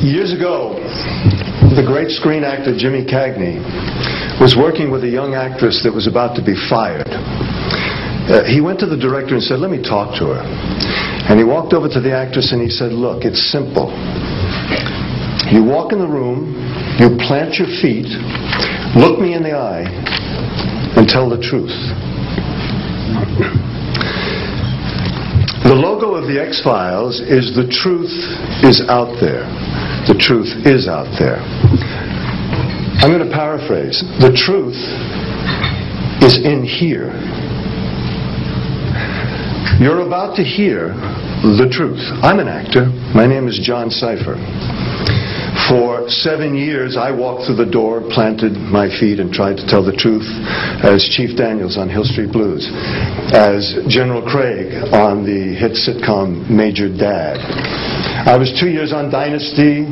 Years ago, the great screen actor Jimmy Cagney was working with a young actress that was about to be fired. He went to the director and said, "Let me talk to her." And he walked over to the actress and he said, "Look, it's simple. You walk in the room, you plant your feet, look me in the eye, and tell the truth." The logo of the X-Files is "The truth is out there." The truth is out there. I'm going to paraphrase. The truth is in here. You're about to hear the truth. I'm an actor. My name is John Cipher. For 7 years, I walked through the door, planted my feet, and tried to tell the truth as Chief Daniels on Hill Street Blues, as General Craig on the hit sitcom Major Dad. I was 2 years on Dynasty.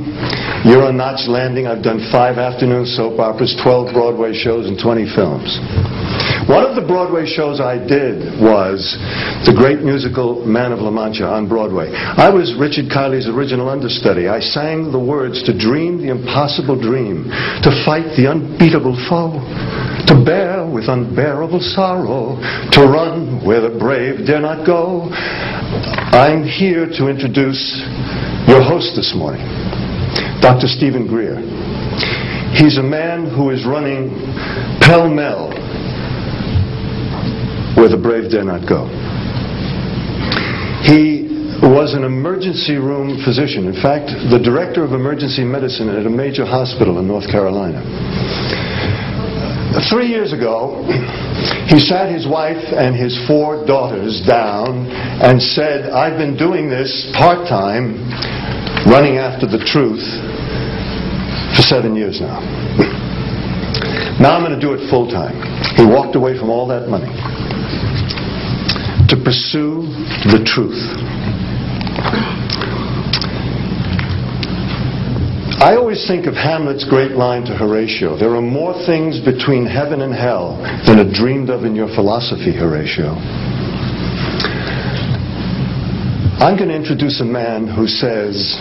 You're on Notch Landing. I've done 5 afternoon soap operas, 12 Broadway shows, and 20 films. One of the Broadway shows I did was the great musical Man of La Mancha on Broadway. I was Richard Kiley's original understudy. I sang the words to dream the impossible dream, to fight the unbeatable foe, to bear with unbearable sorrow, to run where the brave dare not go. I'm here to introduce your host this morning, Dr. Stephen Greer. He's a man who is running pell-mell where the brave dare not go. He was an emergency room physician. In fact, the director of emergency medicine at a major hospital in North Carolina. 3 years ago, he sat his wife and his 4 daughters down and said, "I've been doing this part-time, running after the truth, for 7 years now. Now I'm going to do it full-time." He walked away from all that money to pursue the truth. I always think of Hamlet's great line to Horatio, "There are more things between heaven and hell than are dreamed of in your philosophy, Horatio." I'm going to introduce a man who says,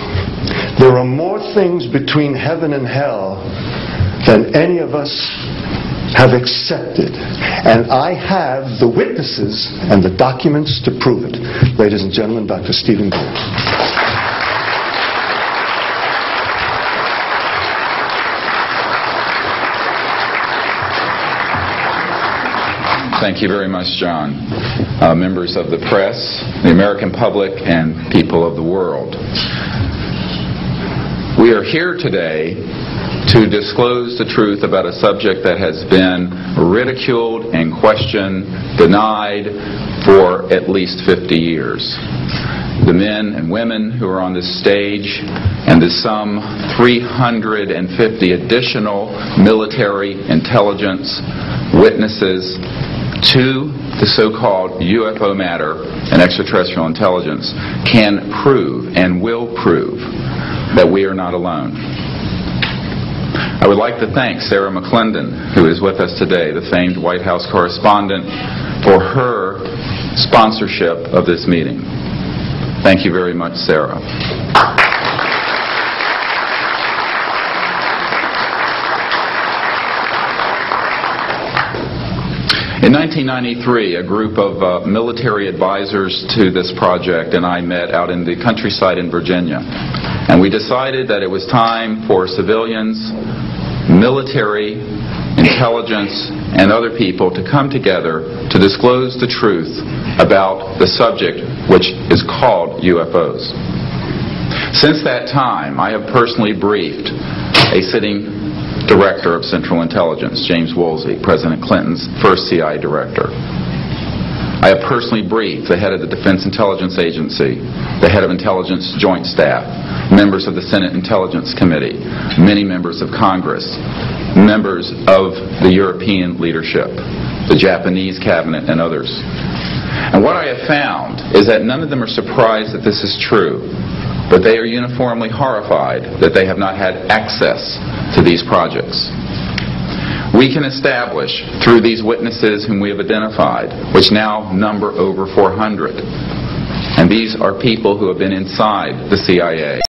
there are more things between heaven and hell than any of us have accepted. And I have the witnesses and the documents to prove it. Ladies and gentlemen, Dr. Stephen Greer. Thank you very much, John. Members of the press, the American public, and people of the world. We are here today to disclose the truth about a subject that has been ridiculed and questioned, denied for at least 50 years. The men and women who are on this stage and the some 350 additional military intelligence witnesses to the so-called UFO matter and extraterrestrial intelligence can prove and will prove that we are not alone. I would like to thank Sarah McClendon, who is with us today, the famed White House correspondent, for her sponsorship of this meeting. Thank you very much, Sarah. In 1993, a group of military advisors to this project and I met out in the countryside in Virginia. And we decided that it was time for civilians, military, intelligence, and other people to come together to disclose the truth about the subject which is called UFOs. Since that time, I have personally briefed a sitting Director of Central Intelligence, James Woolsey, President Clinton's first CIA director. I have personally briefed the head of the Defense Intelligence Agency, the head of Intelligence Joint Staff, members of the Senate Intelligence Committee, many members of Congress, members of the European leadership, the Japanese cabinet, and others. And what I have found is that none of them are surprised that this is true, but they are uniformly horrified that they have not had access to these projects. We can establish through these witnesses whom we have identified, which now number over 400, and these are people who have been inside the CIA.